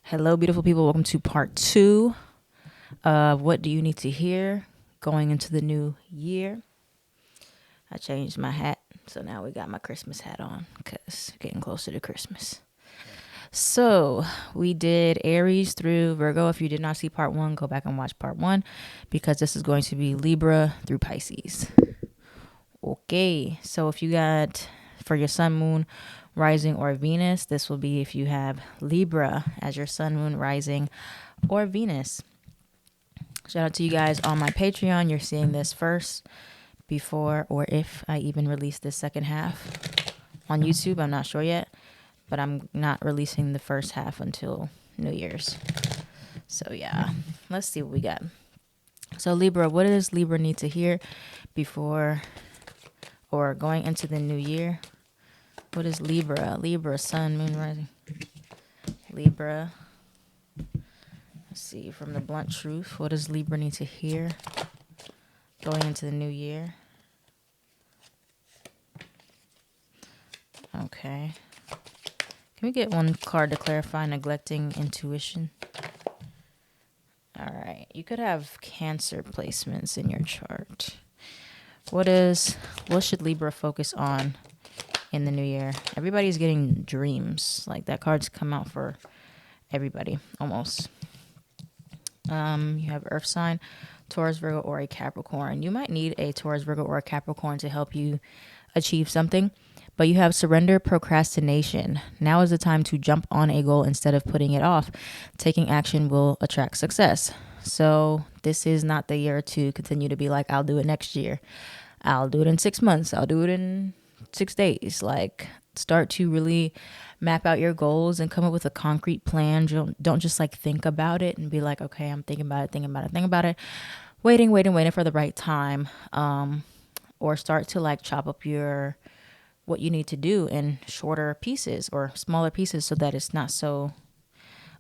Hello, beautiful people. Welcome to part 2 of What Do You Need to Hear going into the new year. I changed my hat, so now we got my Christmas hat on because getting closer to Christmas. So we did Aries through Virgo. If you did not see part 1, go back and watch part 1 because this is going to be Libra through Pisces. Okay, so if you got for your sun, moon, rising, or Venus, this will be if you have Libra as your sun, moon, rising, or Venus. Shout out to you guys on my Patreon. You're seeing this first before or if I even release this second half on YouTube. I'm not sure yet, but I'm not releasing the first half until New Year's. So yeah, let's see what we got. So Libra, what does Libra need to hear before or going into the new year? What is Libra? Libra, sun, moon, rising. Libra. Let's see, from the blunt truth, what does Libra need to hear going into the new year? Okay. Can we get one card to clarify neglecting intuition? All right. You could have Cancer placements in your chart. What should Libra focus on in the new year? Everybody's getting dreams. Like that card's come out for everybody almost. You have Earth sign, Taurus, Virgo, or a Capricorn. You might need a Taurus, Virgo, or a Capricorn to help you achieve something. But you have surrender, procrastination. Now is the time to jump on a goal instead of putting it off. Taking action will attract success. So this is not the year to continue to be like, I'll do it next year. I'll do it in 6 months. I'll do it in 6 days. Like, start to really map out your goals and come up with a concrete plan. Don't just like think about it and be like, okay, I'm thinking about it. Waiting for the right time. Or start to like chop up what you need to do in shorter pieces or smaller pieces so that it's not so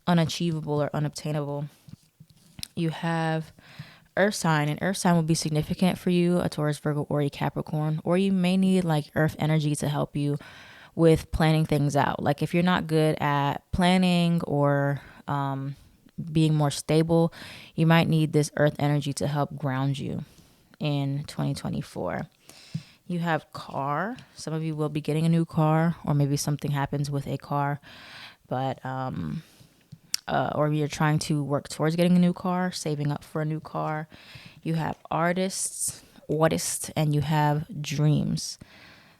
unachievable or unobtainable. You have Earth sign, and Earth sign will be significant for you, a Taurus, Virgo, or a Capricorn, or you may need like Earth energy to help you with planning things out. Like if you're not good at planning or being more stable, you might need this Earth energy to help ground you in 2024. You have car. Some of you will be getting a new car, or maybe something happens with a car, but or you're trying to work towards getting a new car, saving up for a new car. You have artists, and you have dreams.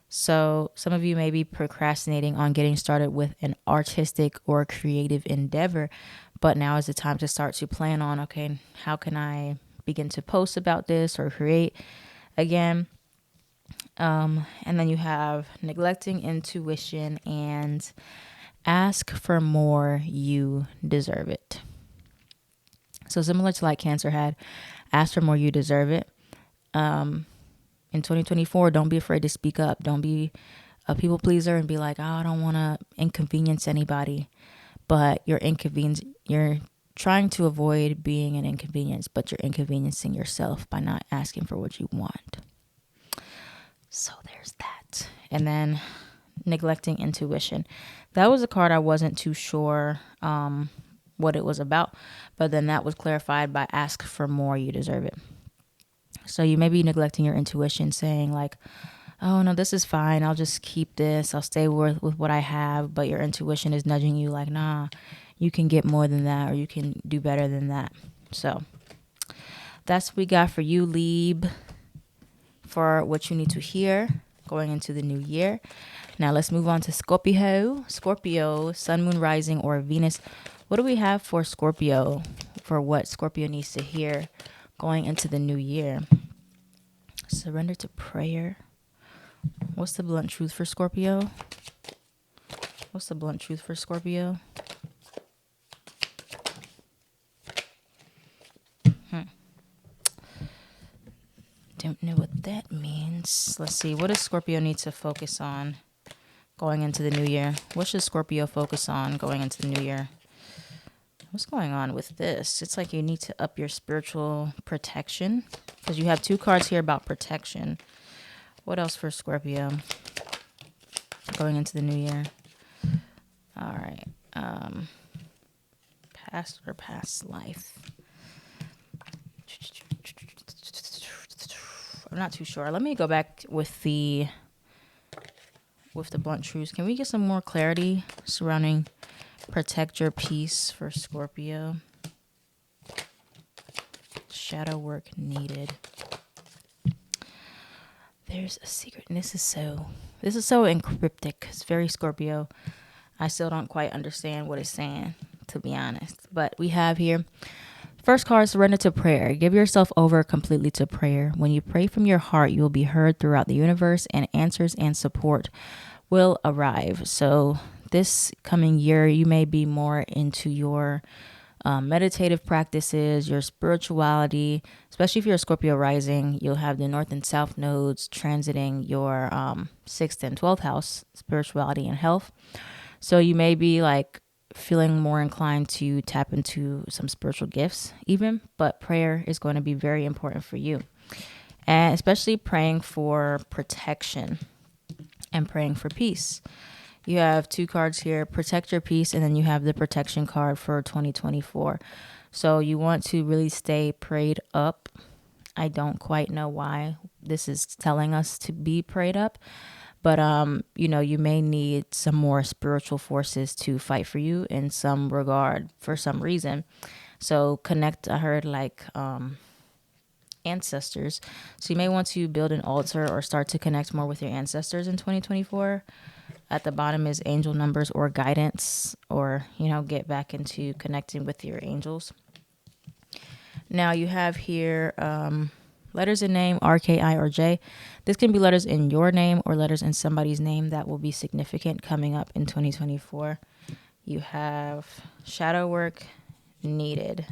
So some of you may be procrastinating on getting started with an artistic or creative endeavor, but now is the time to start to plan on, okay, how can I begin to post about this or create again? And then you have neglecting intuition and ask for more, you deserve it. So similar to like Cancer had, ask for more, you deserve it. In 2024, don't be afraid to speak up. Don't be a people pleaser and be like, oh, I don't want to inconvenience anybody. But you're trying to avoid being an inconvenience, but you're inconveniencing yourself by not asking for what you want. So there's that. And then neglecting intuition. That was a card I wasn't too sure what it was about, but then that was clarified by ask for more, you deserve it. So you may be neglecting your intuition, saying like, oh no, this is fine. I'll just keep this. I'll stay with what I have. But your intuition is nudging you like, nah, you can get more than that, or you can do better than that. So that's what we got for you, Lib, for what you need to hear going into the new year. Now let's move on to Scorpio. Scorpio, sun, moon, rising, or Venus. What do we have for Scorpio, for what Scorpio needs to hear going into the new year? Surrender to prayer. What's the blunt truth for Scorpio? Don't know what that means. Let's see. What does Scorpio need to focus on going into the new year? What should Scorpio focus on going into the new year? What's going on with this? It's like you need to up your spiritual protection because you have 2 cards here about protection. What else for Scorpio going into the new year? All right. Past or past life. I'm not too sure. Let me go back with the blunt truths. Can we get some more clarity surrounding protect your peace for Scorpio? Shadow work needed. There's a secret, and this is so encryptic. It's very Scorpio. I still don't quite understand what it's saying, to be honest. But we have here, first card, surrender to prayer. Give yourself over completely to prayer. When you pray from your heart, you will be heard throughout the universe, and answers and support will arrive. So this coming year, you may be more into your meditative practices, your spirituality, especially if you're a Scorpio rising. You'll have the north and south nodes transiting your 6th and 12th house, spirituality and health. So you may be like feeling more inclined to tap into some spiritual gifts even, but prayer is going to be very important for you, and especially praying for protection and praying for peace. You have 2 cards here, protect your peace, and then you have the protection card for 2024. So you want to really stay prayed up. I don't quite know why this is telling us to be prayed up, but you may need some more spiritual forces to fight for you in some regard for some reason. So connect, I heard like ancestors. So you may want to build an altar or start to connect more with your ancestors in 2024. At the bottom is angel numbers or guidance, or, get back into connecting with your angels. Now you have here letters in name, R, K, I, or J. This can be letters in your name or letters in somebody's name that will be significant coming up in 2024. You have shadow work needed.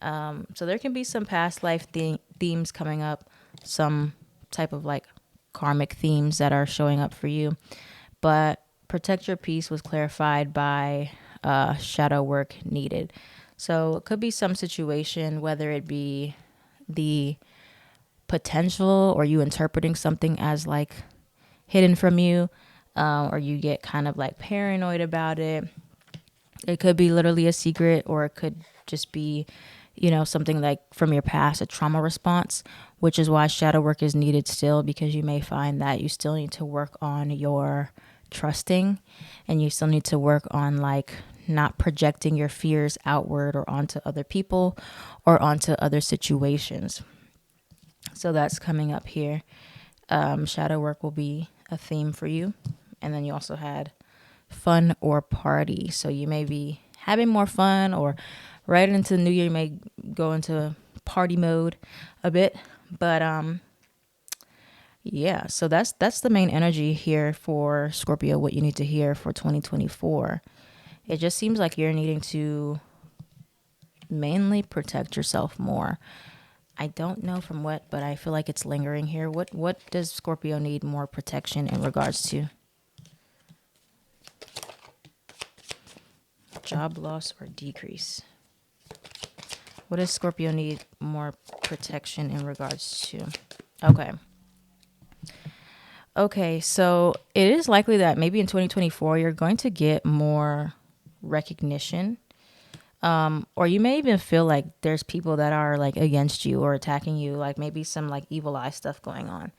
So there can be some past life themes coming up, some type of like karmic themes that are showing up for you. But protect your peace was clarified by shadow work needed. So it could be some situation, whether it be the potential or you interpreting something as like hidden from you, or you get kind of like paranoid about it. It could be literally a secret, or it could just be, something like from your past, a trauma response, which is why shadow work is needed still, because you may find that you still need to work on your trusting, and you still need to work on like not projecting your fears outward or onto other people or onto other situations. So that's coming up here. Shadow work will be a theme for you. And then you also had fun or party. So you may be having more fun, or right into the new year, you may go into party mode a bit. But yeah, so that's the main energy here for Scorpio, what you need to hear for 2024. It just seems like you're needing to mainly protect yourself more. I don't know from what, but I feel like it's lingering here. What does Scorpio need more protection in regards to? Job loss or decrease. What does Scorpio need more protection in regards to? Okay, so it is likely that maybe in 2024 you're going to get more recognition. Or you may even feel like there's people that are like against you or attacking you, like maybe some like evil eye stuff going on,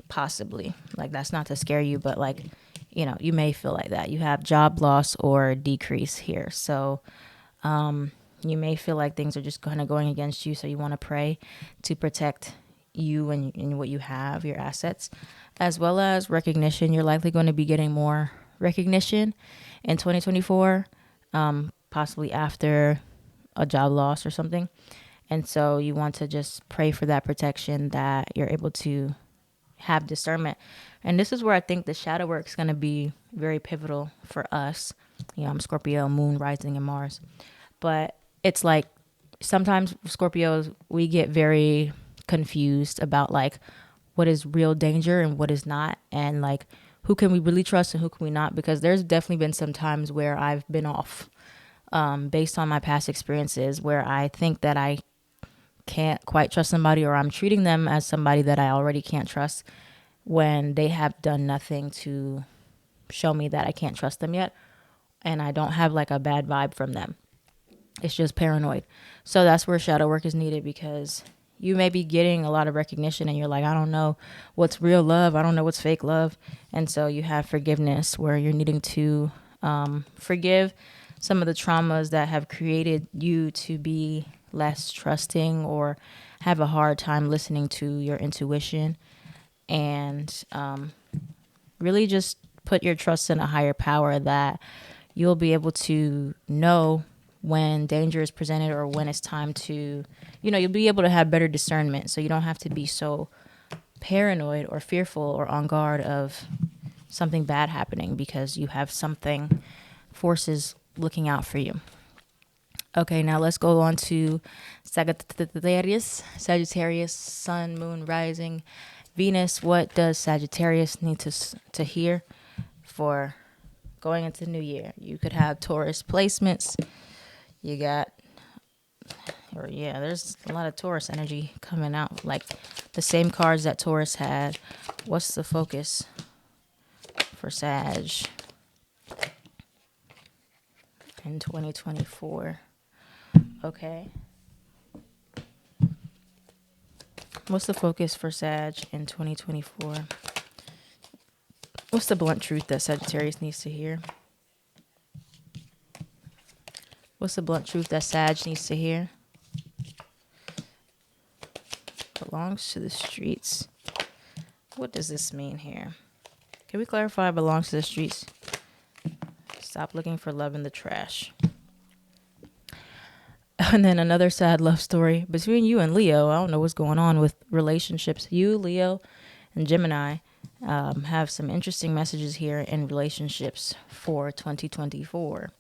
possibly. Like that's not to scare you, but like, you may feel like that. You have job loss or decrease here. So you may feel like things are just kind of going against you. So you want to pray to protect you and what you have, your assets, as well as recognition. You're likely going to be getting more recognition in 2024, possibly after a job loss or something. And so you want to just pray for that protection, that you're able to have discernment. And this is where I think the shadow work is going to be very pivotal for us. I'm Scorpio, moon, rising, and Mars. But it's like sometimes Scorpios, we get very confused about like what is real danger and what is not. And like who can we really trust and who can we not? Because there's definitely been some times where I've been off based on my past experiences, where I think that I can't quite trust somebody, or I'm treating them as somebody that I already can't trust when they have done nothing to show me that I can't trust them yet. And I don't have like a bad vibe from them. It's just paranoid. So that's where shadow work is needed, because you may be getting a lot of recognition and you're like, I don't know what's real love. I don't know what's fake love. And so you have forgiveness, where you're needing to forgive some of the traumas that have created you to be less trusting or have a hard time listening to your intuition, and really just put your trust in a higher power, that you'll be able to know when danger is presented or when it's time to, you'll be able to have better discernment. So you don't have to be so paranoid or fearful or on guard of something bad happening, because you have something, forces looking out for you. Okay, now let's go on to Sagittarius. Sagittarius, sun, moon, rising, Venus. What does Sagittarius need to hear for going into the new year? You could have Taurus placements. You got, there's a lot of Taurus energy coming out, like the same cards that Taurus had. What's the focus for Sag in 2024? Okay. What's the focus for Sag in 2024? What's the blunt truth that Sagittarius needs to hear? What's the blunt truth that Sag needs to hear? Belongs to the streets. What does this mean here? Can we clarify belongs to the streets? Stop looking for love in the trash. And then another sad love story between you and Leo. I don't know what's going on with relationships. You, Leo, and Gemini have some interesting messages here in relationships for 2024.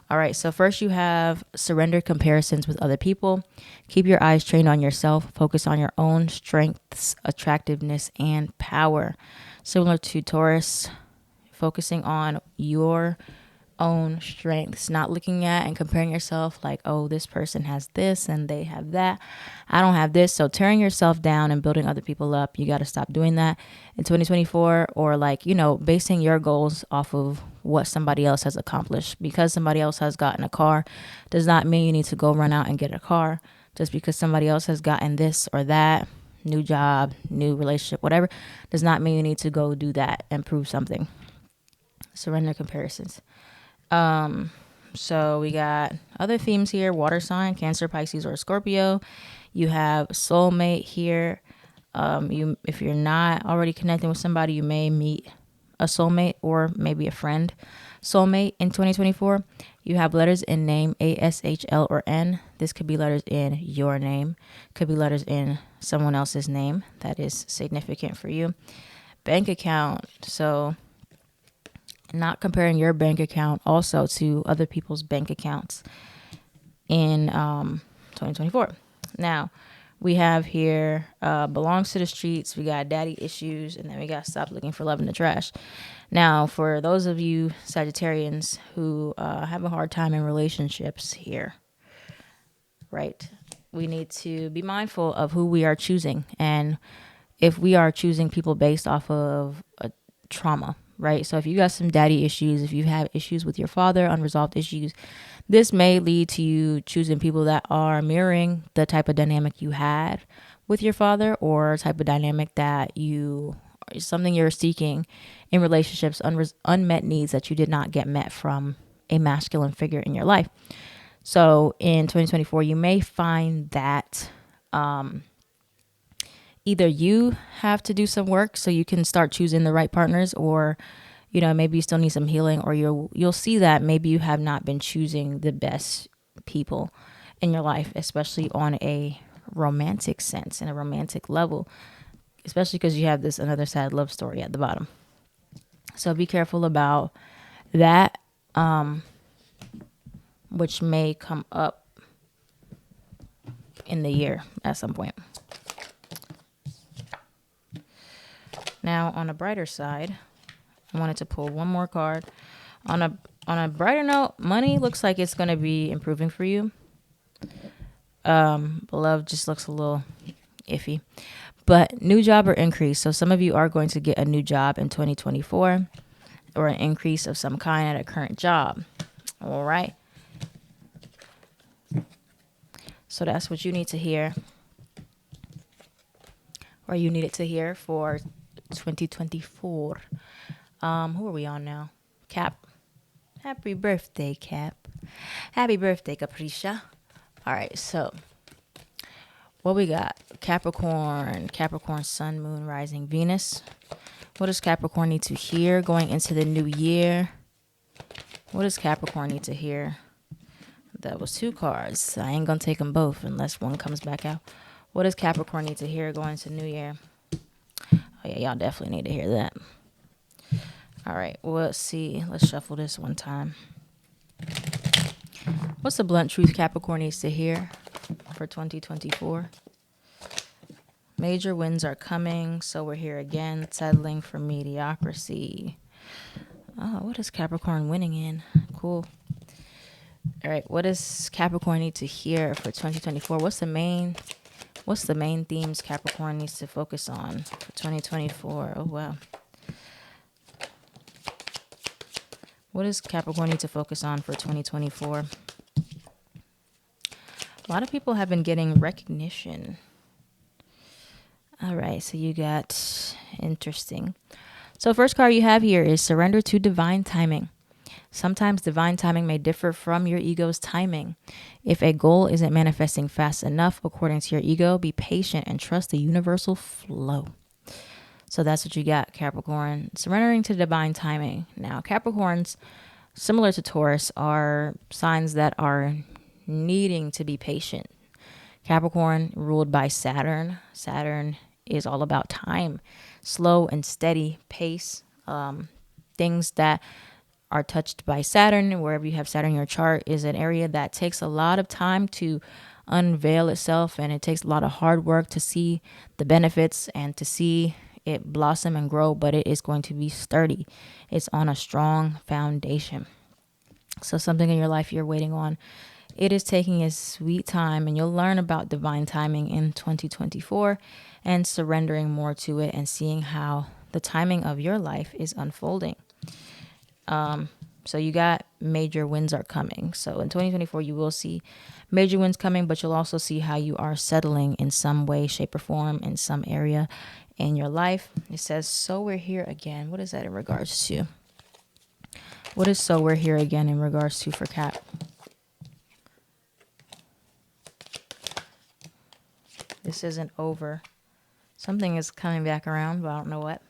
All right, so first you have surrender comparisons with other people. Keep your eyes trained on yourself. Focus on your own strengths, attractiveness, and power. Similar to Taurus, focusing on your own strengths, not looking at and comparing yourself like, oh, this person has this and they have that. I don't have this. So tearing yourself down and building other people up, you got to stop doing that in 2024, or basing your goals off of what somebody else has accomplished. Because somebody else has gotten a car does not mean you need to go run out and get a car. Just because somebody else has gotten this or that, new job, new relationship, whatever, does not mean you need to go do that and prove something. Surrender comparisons. So we got other themes here: water sign, Cancer, Pisces, or Scorpio. You have soulmate here. If you're not already connecting with somebody, you may meet a soulmate or maybe a friend soulmate in 2024. You have letters in name, A, S, H, L, or N. This could be letters in your name, could be letters in someone else's name that is significant for you. Bank account. So not comparing your bank account also to other people's bank accounts in 2024. Now, we have here belongs to the streets. We got daddy issues, and then we got stop looking for love in the trash. Now, for those of you Sagittarians who have a hard time in relationships here, right? We need to be mindful of who we are choosing, and if we are choosing people based off of a trauma, right? So if you got some daddy issues, if you have issues with your father, unresolved issues, this may lead to you choosing people that are mirroring the type of dynamic you had with your father, or type of dynamic that something you're seeking in relationships, unmet needs that you did not get met from a masculine figure in your life. So in 2024, you may find that either you have to do some work so you can start choosing the right partners, or maybe you still need some healing, or you'll see that maybe you have not been choosing the best people in your life, especially on a romantic sense, in a romantic level, especially because you have this another sad love story at the bottom. So be careful about that, which may come up in the year at some point. Now, on a brighter side, I wanted to pull one more card. On a brighter note, money looks like it's going to be improving for you. Love just looks a little iffy. But new job or increase. So some of you are going to get a new job in 2024, or an increase of some kind at a current job. All right. So that's what you need to hear, or you needed to hear for 2024. Who are we on now? Cap. Happy birthday, Cap. Happy birthday, Capricia. All right, so what we got? Capricorn, Sun, Moon, Rising, Venus. What does Capricorn need to hear going into the new year? What does Capricorn need to hear? That was 2 cards. I ain't gonna take them both unless one comes back out. What does Capricorn need to hear going into the new year? Oh yeah, y'all definitely need to hear that. All right, well, let's see. Let's shuffle this one time. What's the blunt truth Capricorn needs to hear for 2024? Major wins are coming, so we're here again, settling for mediocrity. Oh, what is Capricorn winning in? Cool. All right, what does Capricorn need to hear for 2024? What's the main themes Capricorn needs to focus on for 2024? Oh, wow. What does Capricorn need to focus on for 2024? A lot of people have been getting recognition. All right, so you got interesting. So first card you have here is surrender to divine timing. Sometimes divine timing may differ from your ego's timing. If a goal isn't manifesting fast enough according to your ego, be patient and trust the universal flow. So that's what you got, Capricorn. Surrendering to divine timing. Now, Capricorns, similar to Taurus, are signs that are needing to be patient. Capricorn ruled by Saturn. Saturn is all about time, slow and steady pace. Things that are touched by Saturn, wherever you have Saturn in your chart, is an area that takes a lot of time to unveil itself, and it takes a lot of hard work to see the benefits and to see it blossom and grow, but it is going to be sturdy. It's on a strong foundation. So something in your life you're waiting on, it is taking its sweet time, and you'll learn about divine timing in 2024 and surrendering more to it and seeing how the timing of your life is unfolding. So you got major wins are coming. So in 2024, you will see major wins coming, but you'll also see how you are settling in some way, shape, or form in some area in your life. It says, so we're here again. What is that in regards to? What is so we're here again in regards to for Cap? This isn't over. Something is coming back around, but I don't know what.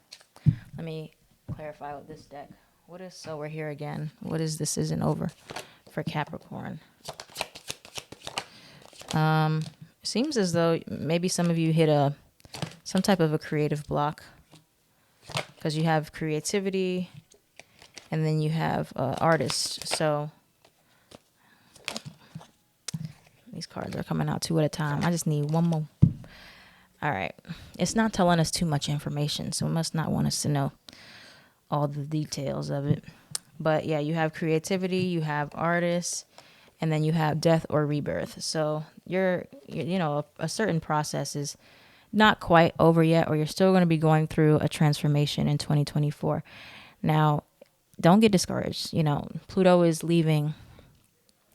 Let me clarify with this deck. What is so we're here again? What is this isn't over for Capricorn? Seems as though maybe some of you hit some type of a creative block, because you have creativity and then you have artists. So these cards are coming out 2 at a time. I just need one more. All right. It's not telling us too much information, so it must not want us to know all the details of it. But yeah, you have creativity, you have artists, and then you have death or rebirth. So you're a certain process is not quite over yet, or you're still going to be going through a transformation in 2024. Now, don't get discouraged. Pluto is leaving.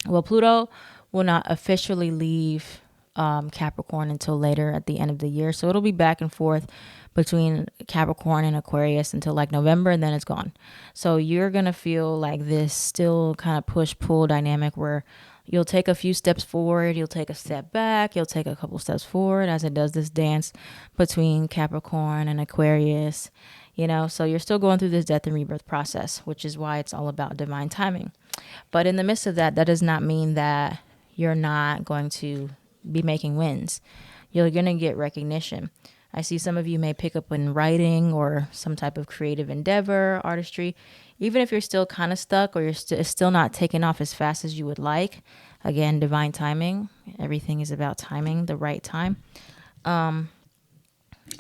Well, Pluto will not officially leave Capricorn until later at the end of the year. So it'll be back and forth between Capricorn and Aquarius until like November, and then it's gone. So you're going to feel like this still kind of push-pull dynamic where you'll take a few steps forward, you'll take a step back, you'll take a couple steps forward as it does this dance between Capricorn and Aquarius, so you're still going through this death and rebirth process, which is why it's all about divine timing. But in the midst of that, that does not mean that you're not going to be making wins. You're going to get recognition. I see some of you may pick up in writing or some type of creative endeavor, artistry. Even if you're still kind of stuck or it's still not taking off as fast as you would like. Again, divine timing. Everything is about timing, the right time.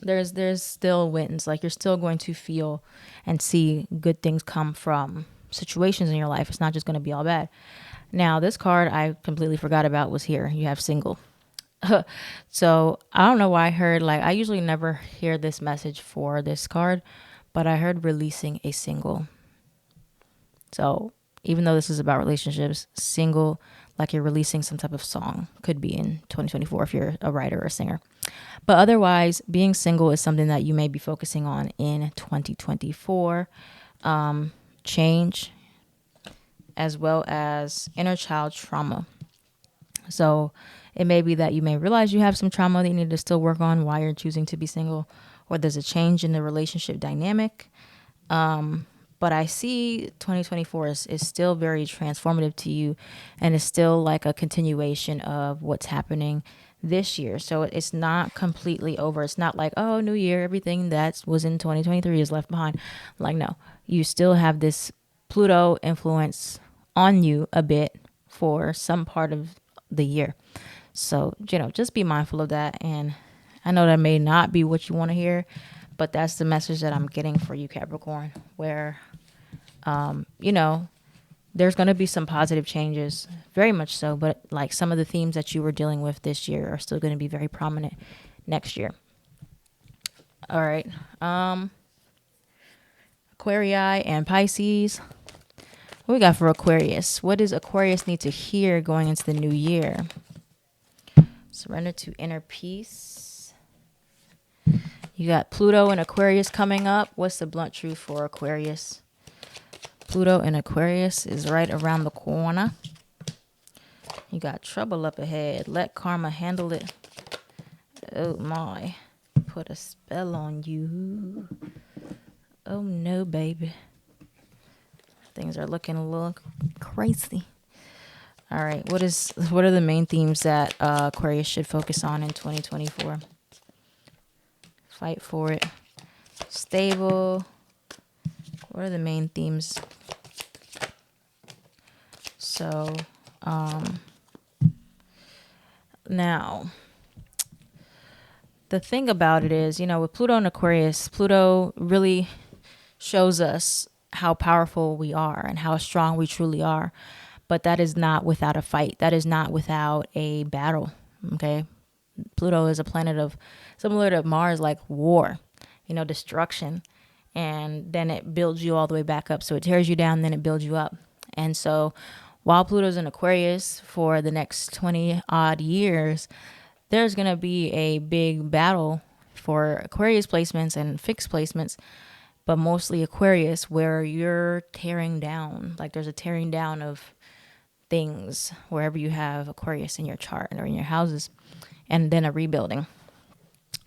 There's still wins. Like, you're still going to feel and see good things come from situations in your life. It's not just going to be all bad. Now, this card I completely forgot about was here. You have single. So I don't know why I heard, I usually never hear this message for this card, but I heard releasing a single. So even though this is about relationships, single, like you're releasing some type of song. Could be in 2024 if you're a writer or a singer. But otherwise, being single is something that you may be focusing on in 2024. Change, as well as inner child trauma. So it may be that you may realize you have some trauma that you need to still work on while you're choosing to be single, or there's a change in the relationship dynamic. But I see 2024 is still very transformative to you, and it's still like a continuation of what's happening this year. So it's not completely over. It's not like, oh, new year, everything that was in 2023 is left behind. Like, no, you still have this Pluto influence on you a bit for some part of the year. So, just be mindful of that. And I know that may not be what you want to hear, but that's the message that I'm getting for you, Capricorn, where, there's going to be some positive changes, very much so. But like some of the themes that you were dealing with this year are still going to be very prominent next year. All right. Aquarii and Pisces. What we got for Aquarius? What does Aquarius need to hear going into the new year? Surrender to inner peace. You got Pluto and Aquarius coming up. What's the blunt truth for Aquarius? Pluto and Aquarius is right around the corner. You got trouble up ahead. Let karma handle it. Oh my. Put a spell on you. Oh no, baby. Things are looking a little crazy. All right. What are the main themes that Aquarius should focus on in 2024? Fight for it. Stable. What are the main themes? So, now, the thing about it is, with Pluto and Aquarius, Pluto really shows us how powerful we are and how strong we truly are. But that is not without a fight. That is not without a battle. Okay. Pluto is a planet of, similar to Mars, like war, destruction. And then it builds you all the way back up. So it tears you down, then it builds you up. And so while Pluto's in Aquarius for the next 20 odd years, there's going to be a big battle for Aquarius placements and fixed placements, but mostly Aquarius, where you're tearing down. Like there's a tearing down of things wherever you have Aquarius in your chart or in your houses, and then a rebuilding.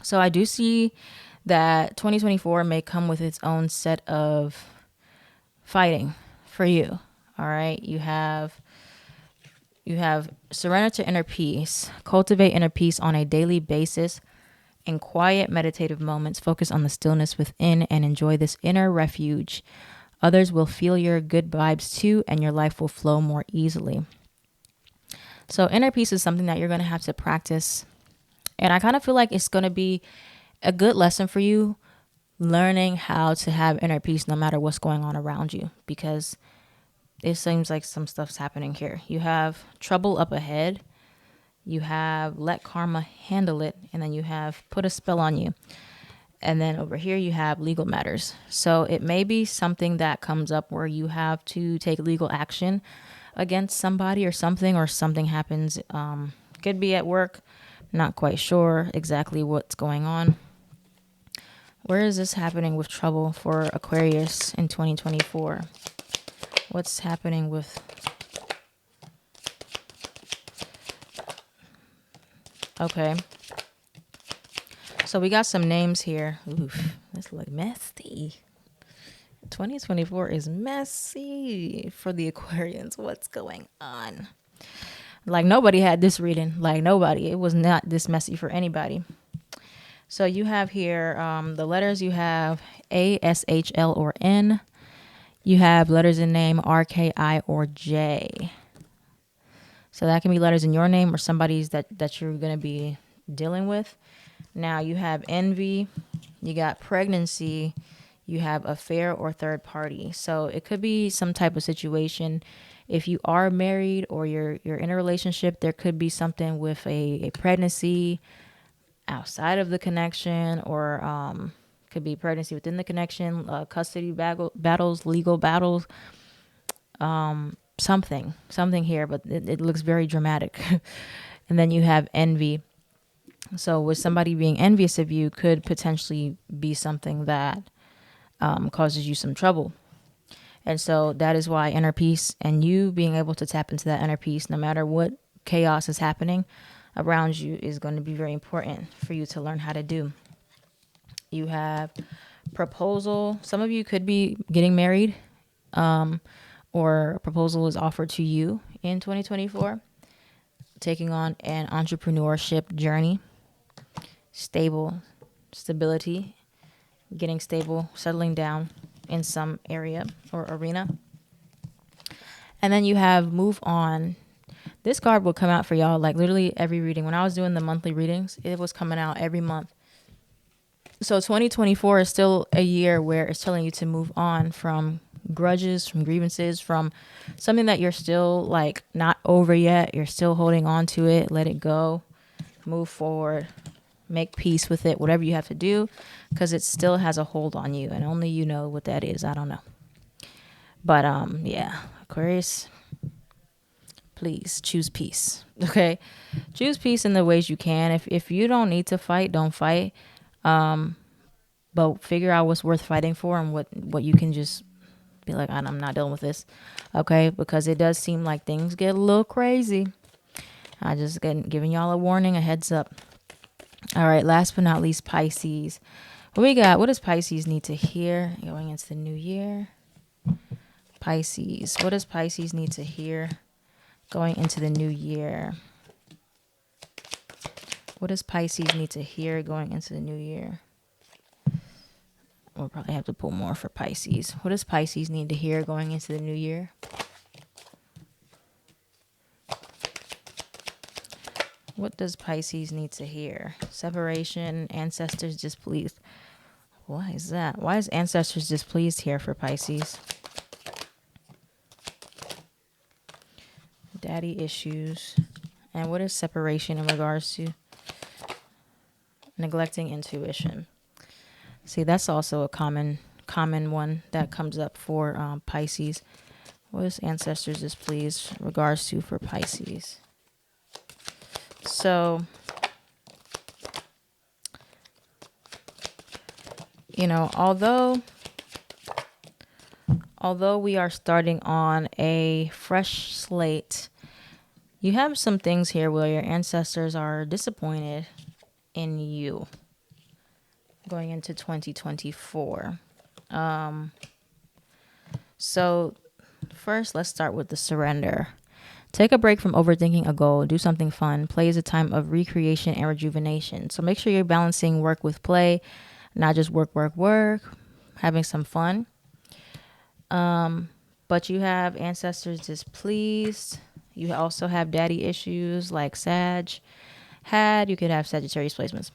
So I do see that 2024 may come with its own set of fighting for you. All right. You have surrender to inner peace, cultivate inner peace on a daily basis. In quiet meditative moments, focus on the stillness within and enjoy this inner refuge. Others will feel your good vibes too, and your life will flow more easily. So inner peace is something that you're going to have to practice. And I kind of feel like it's going to be a good lesson for you, learning how to have inner peace no matter what's going on around you, because it seems like some stuff's happening here. You have trouble up ahead. You have let karma handle it. And then you have put a spell on you. And then over here you have legal matters. So it may be something that comes up where you have to take legal action against somebody or something happens. Could be at work. Not quite sure exactly what's going on. Where is this happening with trouble for Aquarius in 2024? What's happening with... Okay. So we got some names here. Oof, this looks messy. 2024 is messy for the Aquarians. What's going on? Like nobody had this reading. Like nobody. It was not this messy for anybody. So you have here the letters. You have A, S, H, L, or N. You have letters in name R, K, I, or J. So that can be letters in your name or somebody's that you're going to be dealing with. Now you have envy, you got pregnancy, you have affair or third party. So it could be some type of situation. If you are married or you're in a relationship, there could be something with a pregnancy outside of the connection, or could be pregnancy within the connection, custody battles, legal battles. something here, but it looks very dramatic. And then you have envy. So with somebody being envious of you could potentially be something that causes you some trouble. And so that is why inner peace and you being able to tap into that inner peace, no matter what chaos is happening around you, is going to be very important for you to learn how to do. You have proposal. Some of you could be getting married, or a proposal is offered to you in 2024. Taking on an entrepreneurship journey. Stability, getting stable, settling down in some area or arena. And then you have move on. This card will come out for y'all like literally every reading. When I was doing the monthly readings, it was coming out every month. So 2024 is still a year where it's telling you to move on from grudges, from grievances, from something that you're still like not over yet. You're still holding on to it. Let it go. Move forward. Make peace with it, whatever you have to do, because it still has a hold on you, and only you know what that is. I don't know. But yeah, Aquarius, please choose peace. Okay? Choose peace in the ways you can. If you don't need to fight, don't fight. But figure out what's worth fighting for and what you can just be like, I'm not dealing with this. Okay? Because it does seem like things get a little crazy. I just giving y'all a warning, a heads up. All right, last but not least, Pisces. What we got? What does Pisces need to hear going into the new year? Pisces. What does Pisces need to hear going into the new year? What does Pisces need to hear going into the new year? We'll probably have to pull more for Pisces. What does Pisces need to hear going into the new year? What does Pisces need to hear? Separation, ancestors displeased. Why is that? Why is ancestors displeased here for Pisces? Daddy issues. And what is separation in regards to? Neglecting intuition. See, that's also a common one that comes up for Pisces. What is ancestors displeased in regards to for Pisces? So, you know, although we are starting on a fresh slate, you have some things here where your ancestors are disappointed in you going into 2024. So first, let's start with the surrender. Take a break from overthinking a goal. Do something fun. Play is a time of recreation and rejuvenation. So make sure you're balancing work with play, not just work, having some fun. But you have ancestors displeased. You also have daddy issues like Sag had. You could have Sagittarius placements.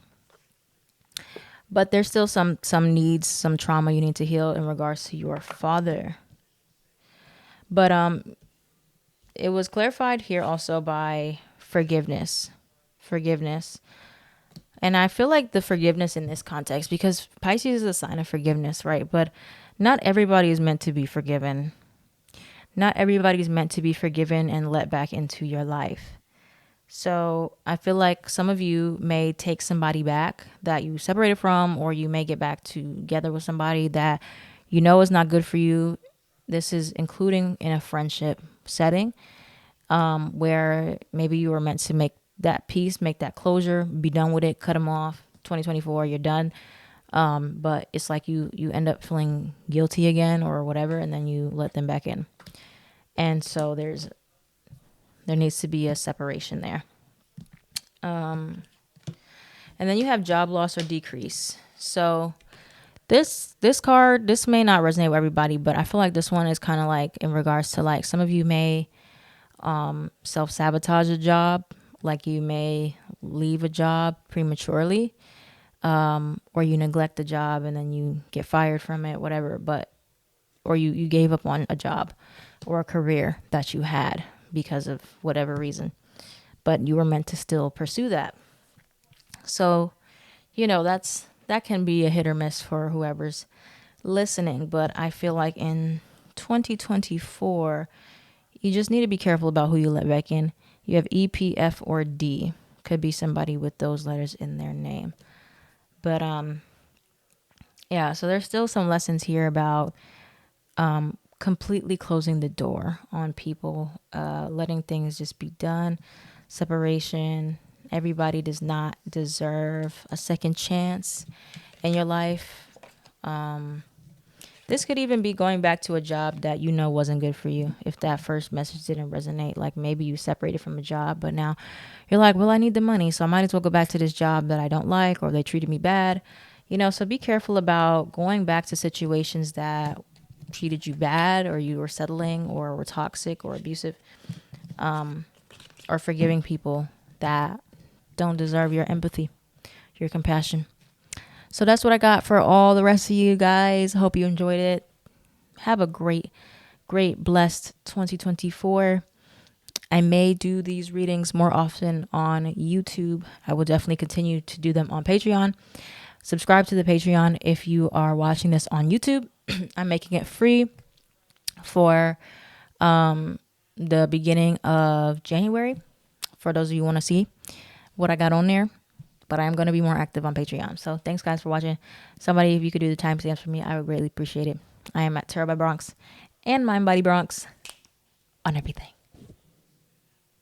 But there's still some needs, some trauma you need to heal in regards to your father. But it was clarified here also by forgiveness. And I feel like the forgiveness in this context, because Pisces is a sign of forgiveness, right? But not everybody is meant to be forgiven. Not everybody is meant to be forgiven and let back into your life. So I feel like some of you may take somebody back that you separated from, or you may get back together with somebody that you know is not good for you. This is including in a friendship setting, where maybe you were meant to make that peace, make that closure, be done with it, cut them off. 2024, you're done. But it's like you end up feeling guilty again or whatever, and then you let them back in. And so there needs to be a separation there. And then you have job loss or decrease. So this card, this may not resonate with everybody, but I feel like this one is kind of like in regards to like some of you may self-sabotage a job, like you may leave a job prematurely, or you neglect the job and then you get fired from it, whatever, or you gave up on a job or a career that you had because of whatever reason, but you were meant to still pursue that. So, you know, that can be a hit or miss for whoever's listening, but I feel like in 2024, You just need to be careful about who you let back in. You have E, P, F, or D. Could be somebody with those letters in their name. But yeah, so there's still some lessons here about completely closing the door on people, letting things just be done. Separation. Everybody does not deserve a second chance in your life. This could even be going back to a job that you know wasn't good for you. If that first message didn't resonate, like maybe you separated from a job, but now you're like, well, I need the money, so I might as well go back to this job that I don't like, or they treated me bad. So be careful about going back to situations that treated you bad, or you were settling, or were toxic or abusive, or forgiving people that don't deserve your empathy, your compassion. So that's what I got for all the rest of you guys. Hope you enjoyed it. Have a great, blessed 2024. I may do these readings more often on YouTube. I will definitely continue to do them on Patreon. Subscribe to the Patreon if you are watching this on YouTube. I'm making it free for the beginning of January, for those of you who want to see what I got on there. But I am going to be more active on Patreon. So thanks, guys, for watching. Somebody, if you could do the timestamps for me, I would greatly appreciate it. I am at Tarot by Bronx and Mind Body Bronx on everything.